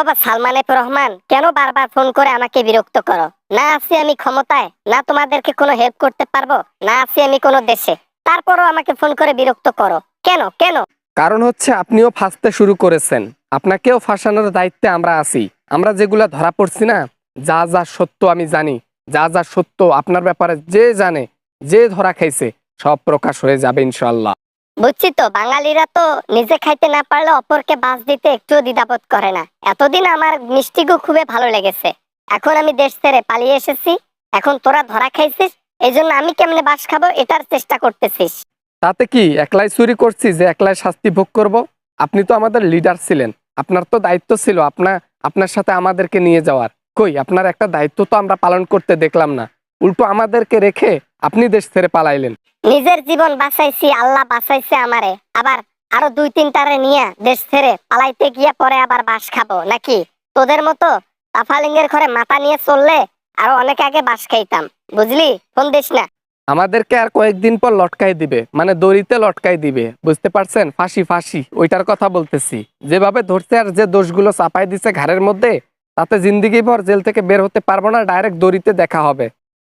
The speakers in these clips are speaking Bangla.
বাবা সালমান এফ রহমান, কেন বারবার ফোন করে আমাকে বিরক্ত করো? না আছি আমি ক্ষমতায়, না তোমাদেরকে কোনো হেল্প করতে পারবো, না আছি আমি কোনো দেশে, তারপরও আমাকে ফোন করে বিরক্ত করো কেন কেন? কারণ হচ্ছে আপনিও ফাঁসতে শুরু করেছেন, আপনাকেও ফাঁসানোর দায়িত্বে আমরা আছি। আমরা যেগুলা ধরা পড়ছি না, যা যা সত্য আমি জানি, যা যা সত্য আপনার ব্যাপারে যে জানে, যে ধরা খাইছে, সব প্রকাশ হয়ে যাবে ইনশাল্লাহ। বুঝছি তো, বাঙালিরা তো নিজে খাইতে না পারলে অপরকে বাস দিতে একটুও দ্বিধাবোধ করে না। এতদিন আমার মিষ্টিগু খুবই ভালো লেগেছে, এখন আমি দেশ ছেড়ে পালিয়ে এসেছি, এখন তোরা ধরা খাইছিস, এই জন্য আমি কেমনে বাস খাবো এটার চেষ্টা করতেছিস। তাতে কি একলাই চুরি করছি যে একলাই শাস্তি ভোগ করব? আপনি তো আমাদের লিডার ছিলেন, আপনার তো দায়িত্ব ছিল আপনার সাথে আমাদেরকে নিয়ে যাওয়ার। কই আপনার একটা দায়িত্ব তো আমরা পালন করতে দেখলাম না, উল্টো আমাদেরকে রেখে আপনি দেশ ছেড়ে পালাইলেন। নিজের জীবন বাঁচাইছি, আল্লাহ বাঁচাইছে আমারে, আবার আরো দুই তিনটারে নিয়ে দেশ ছেড়ে পালাইতে গিয়া পরে আবার বাস খাবো নাকি? তোদের মতো তাফালিঙ্গের ঘরে মাথা নিয়ে চললে আরো অনেক আগে বাস খাইতাম, বুঝলি? ফোন দিস না। আমাদেরকে আর কয়েকদিন পর লটকাই দিবে, মানে দড়িতে লটকাই দিবে, বুঝতে পারছেন? ফাঁসি ফাঁসি ওইটার কথা বলতেছি। যেভাবে ধরছে আর যে দোষগুলো চাপাই দিছে ঘাড়ের মধ্যে, তাতে জিন্দিগি ভর জেল থেকে বের হতে পারবো না, ডাইরেক্ট দড়িতে দেখা হবে।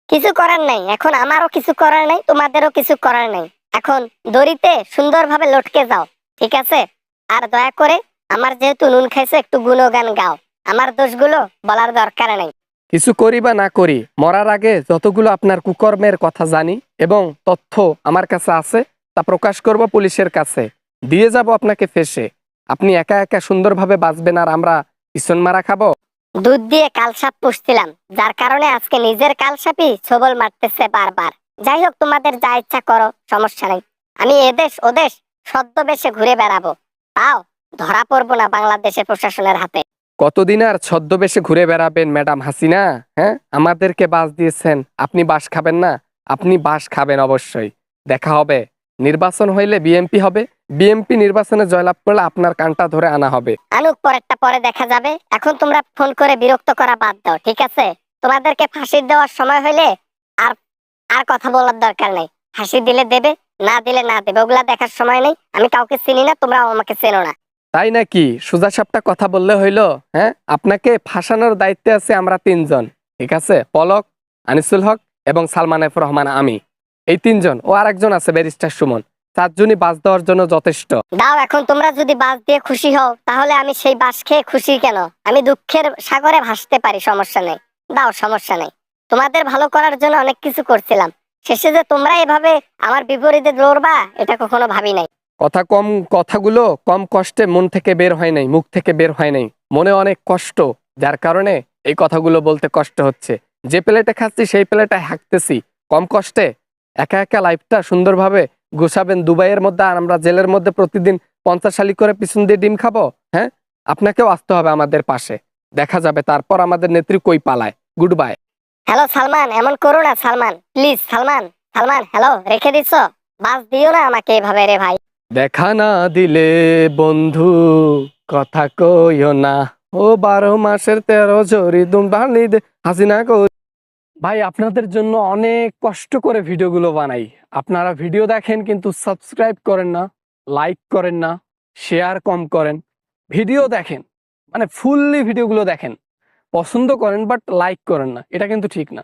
কিছু করার নাই, এখন আমারও কিছু করার নাই, তোমাদেরও কিছু করার নাই। এখন দড়িতে সুন্দরভাবে লটকে যাও, ঠিক আছে? আর দয়া করে আমার যেহেতু নুন খাইছে একটু গুণগান গাও, আমার দোষগুলো বলার দরকার নাই। কিছু করি বা না করি, মরার আগে যতগুলো আপনার কুকর্মের কথা জানি এবং তথ্য আমার কাছে আছে, তা প্রকাশ করব পুলিশের কাছে, দিয়ে যাব আপনাকে ফেসে। আপনি একা একা সুন্দরভাবে বাঁচবেন আর আমরা পিছন মারা খাবো। দুধ দিয়ে কালসাপ পুষছিলাম, যার কারণে আজকে নিজের কালসাপই ছবল মারতেছে বারবার। যাই হোক, তোমাদের যা ইচ্ছা করো, সমস্যা নেই। আমি এদেশ ওদেশ ছদ্মবেশে ঘুরে বেড়াবো, তাও ধরা পড়বো না বাংলাদেশের প্রশাসনের হাতে। কতদিন আর ছদ্মবেশে ঘুরে বেড়াবেন ম্যাডাম হাসিনা? হ্যাঁ, আমাদেরকে বাস দিয়েছেন, আপনি বাস খাবেন না? আপনি বাস খাবেন অবশ্যই। দেখা হবে, নির্বাচন হইলে বিএমপি হবে, বিএমপি নির্বাচনে জয়লাভ করলে আপনার কানটা ধরে আনা হবে। আনুক, পরেরটা পরে দেখা যাবে। এখন তোমরা ফোন করে বিরক্ত করা বাদ দাও, ঠিক আছে? তোমাদেরকে ফাঁসি দেওয়ার সময় হইলে আর আর কথা বলার দরকার নেই। ফাঁসি দিলে দেবে, না দিলে না দেবে, ওগুলা দেখার সময় নেই। আমি কাউকে চিনি না, তোমরাও আমাকে চেনো না। তাই নাকি? সোজা সাপটা কথা বললে হইলো? হ্যাঁ, আপনাকে ফাঁসানোর দায়িত্বে আছে আমরা তিনজন, ঠিক আছে? পলক, আনিসুল হক এবং সালমান এফ রহমান, আমি, এই তিনজন, ও আরেকজন আছে ব্যারিস্টার সুমন, চারজনই বাস দেওয়ার জন্য যথেষ্ট। দাও, এখন তোমরা যদি বাস দিয়ে খুশি হও, তাহলে আমি সেই বাস খেয়ে খুশি কেন? আমি দুঃখের সাগরে ভাসতে পারি, সমস্যা নেই। দাও, সমস্যা নেই। তোমাদের ভালো করার জন্য অনেক কিছু করছিলাম, শেষে যে তোমরা এভাবে আমার বিপরীতে লড়বা, এটা কখনো ভাবি নাই। কথাগুলো কম কষ্টে মন থেকে বের হয় নাই, মুখ থেকে বের হয় নাই, মনে অনেক কষ্ট, যার কারণে এই কথাগুলো বলতে কষ্ট হচ্ছে। যে প্লেটে খাচ্ছি সেই প্লেটে হাঁকতেছি, কম কষ্টে একা একা লাইফটা সুন্দরভাবে গুছাবেন দুবাইয়ের মধ্যে, আর আমরা জেলের মধ্যে প্রতিদিন 50 শালি করে পিছন দিয়ে ডিম খাবো। হ্যাঁ, আপনাকেও আসতে হবে আমাদের পাশে, দেখা যাবে তারপর আমাদের নেত্রী কই পালায়। Good bye. হ্যালো সালমান, এমন করো না সালমান, প্লিজ। সালমান, সালমান, হ্যালো, রেখে দিছো? বাস দিও না আমাকে এভাবে রে ভাই। দেখা না দিলে বন্ধু কথা কইও না, ও 12 মাসের 13 জরি দুম বালি দে হাসিনা কই। ভাই, আপনাদের জন্য অনেক কষ্ট করে ভিডিওগুলো বানাই, আপনারা ভিডিও দেখেন কিন্তু সাবস্ক্রাইব করেন না, লাইক করেন না, শেয়ার কম করেন। ভিডিও দেখেন, মানে ফুললি ভিডিওগুলো দেখেন, পছন্দ করেন বাট লাইক করেন না, এটা কিন্তু ঠিক না।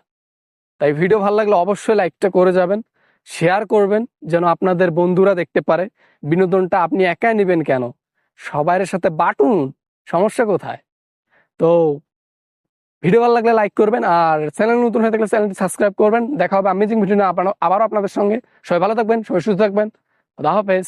তাই ভিডিও ভালো লাগলে অবশ্যই লাইকটা করে যাবেন, শেয়ার করবেন, যেন আপনাদের বন্ধুরা দেখতে পারে। বিনোদনটা আপনি একাই নেবেন কেন, সবার সাথে বাটুন, সমস্যা কোথায়? তো ভিডিও ভালো লাগলে লাইক করবেন, আর চ্যানেল নতুন হয়ে থাকলে চ্যানেলটি সাবস্ক্রাইব করবেন। দেখা হবে অ্যামেজিং ভিডিও নিয়ে আবারও আপনাদের সঙ্গে। সবাই ভালো থাকবেন, সবাই সুস্থ থাকবেন। খোদা হাফেজ।